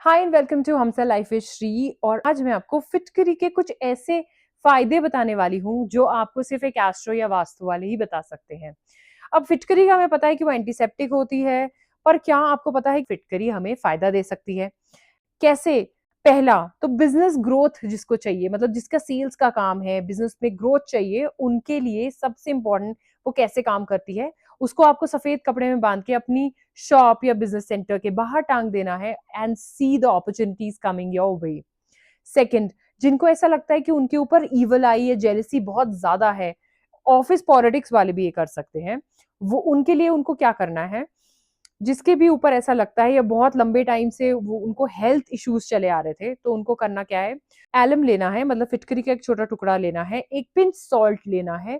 Hi and welcome to हमसे life with Shri. और आज मैं आपको फिटकरी के कुछ ऐसे फायदे बताने वाली हूँ जो आपको सिर्फ एक एस्ट्रो या वास्तु वाले ही बता सकते हैं। अब फिटकरी का हमें पता है कि वो एंटीसेप्टिक होती है, पर क्या आपको पता है कि फिटकरी हमें फायदा दे सकती है? कैसे? पहला तो बिजनेस ग्रोथ जिसको चाहिए, मतलब जिसका सेल्स का काम है, बिजनेस में ग्रोथ चाहिए, उनके लिए सबसे इंपॉर्टेंट वो कैसे काम करती है, उसको आपको सफेद कपड़े में बांध के अपनी शॉप या बिजनेस सेंटर के बाहर टांग देना है and see the opportunities coming your way. Second, जिनको ऐसा लगता है कि उनके ऊपर इवल आई या जेलसी बहुत ज्यादा है, ऑफिस पॉलिटिक्स वाले भी ये कर सकते हैं। वो उनके लिए उनको क्या करना है, जिसके भी ऊपर ऐसा लगता है या बहुत लंबे टाइम से वो उनको हेल्थ इश्यूज चले आ रहे थे, तो उनको करना क्या है, एलम लेना है, मतलब फिटकरी का एक छोटा टुकड़ा लेना है, एक पिंच सॉल्ट लेना है,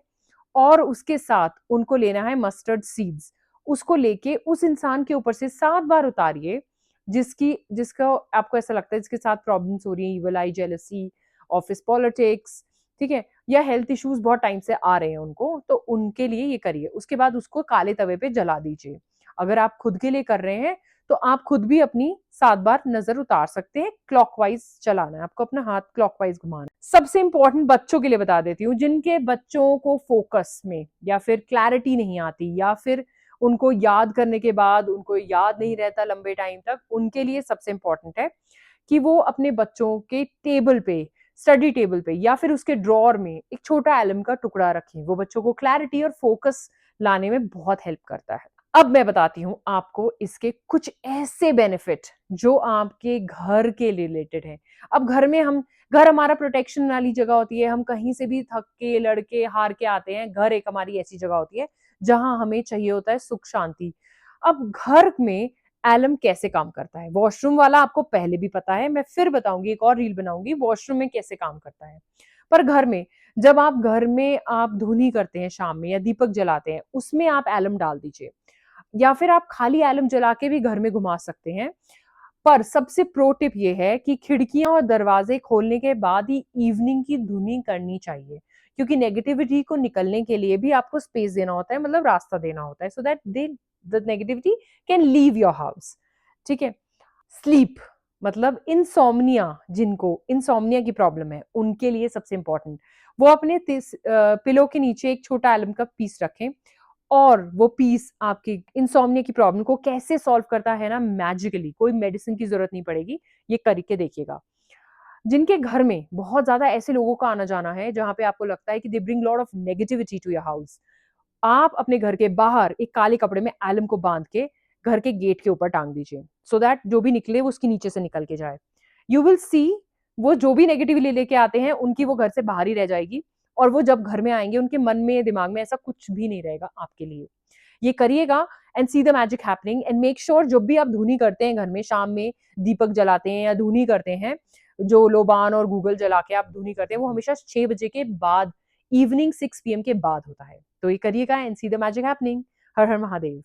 और उसके साथ उनको लेना है मस्टर्ड सीड्स। उसको लेके उस इंसान के ऊपर से 7 बार उतारिए, जिसका आपको ऐसा लगता है जिसके साथ प्रॉब्लम्स हो रही है, इवल आई, जेलसी, ऑफिस पॉलिटिक्स, ठीक है, या हेल्थ इश्यूज बहुत टाइम से आ रहे हैं उनको, तो उनके लिए ये करिए। उसके बाद उसको काले तवे पे जला दीजिए। अगर आप खुद के लिए कर रहे हैं तो आप खुद भी अपनी 7 बार नजर उतार सकते हैं। क्लॉकवाइज चलाना है आपको, अपना हाथ क्लॉकवाइज घुमाना। सबसे इंपॉर्टेंट बच्चों के लिए बता देती हूँ, जिनके बच्चों को फोकस में या फिर क्लैरिटी नहीं आती, या फिर उनको याद करने के बाद उनको याद नहीं रहता लंबे टाइम तक, उनके लिए सबसे इंपॉर्टेंट है कि वो अपने बच्चों के टेबल पे, स्टडी टेबल पे या फिर उसके ड्रॉर में एक छोटा एलम का टुकड़ा रखें। वो बच्चों को क्लैरिटी और फोकस लाने में बहुत हेल्प करता है। अब मैं बताती हूँ आपको इसके कुछ ऐसे बेनिफिट जो आपके घर के रिलेटेड है। अब घर हमारा प्रोटेक्शन वाली जगह होती है। हम कहीं से भी थक के, लड़के, हार के आते हैं, घर एक हमारी ऐसी जगह होती है जहां हमें चाहिए होता है सुख शांति। अब घर में एलम कैसे काम करता है, वॉशरूम वाला आपको पहले भी पता है, मैं फिर बताऊंगी, एक और रील बनाऊंगी वॉशरूम में कैसे काम करता है। पर घर में, जब आप घर में आप धुनी करते हैं शाम में या दीपक जलाते हैं, उसमें आप एलम डाल दीजिए, या फिर आप खाली एलम जला के भी घर में घुमा सकते हैं। पर सबसे प्रो टिप ये है कि खिड़कियां और दरवाजे खोलने के बाद ही इवनिंग की धुनी करनी चाहिए, क्योंकि नेगेटिविटी को निकलने के लिए भी आपको स्पेस देना होता है, मतलब रास्ता देना होता है, so that they the negativity can leave your house. ठीक है। स्लीप, मतलब इंसोम्निया, जिनको इंसोम्निया की प्रॉब्लम है उनके लिए सबसे इंपॉर्टेंट, वो अपने पिलो के नीचे एक छोटा एलम का पीस रखें। और वो पीस आपकी इंसोम्निया की प्रॉब्लम को कैसे सॉल्व करता है ना, मैजिकली, कोई मेडिसिन की जरूरत नहीं पड़ेगी। ये करके देखिएगा। जिनके घर में बहुत ज्यादा ऐसे लोगों का आना जाना है जहां पे आपको लगता है कि they bring lot of negativity to your house, आप अपने घर के बाहर एक काले कपड़े में एलम को बांध के घर के गेट के ऊपर टांग दीजिए, सो दैट जो भी निकले वो उसके नीचे से निकल के जाए। यू विल सी, वो जो भी नेगेटिविटी लेके आते हैं उनकी वो घर से बाहर ही रह जाएगी, और वो जब घर में आएंगे उनके मन में, दिमाग में ऐसा कुछ भी नहीं रहेगा आपके लिए। ये करिएगा and see the magic happening. And make sure जब भी आप धुनी करते हैं घर में, शाम में दीपक जलाते हैं या धुनी करते हैं, जो लोबान और गूगल जला के आप धुनी करते हैं, वो हमेशा 6 बजे के बाद, इवनिंग 6 PM के बाद होता है। तो ये करिएगा and see the magic happening. Her her Mahadev.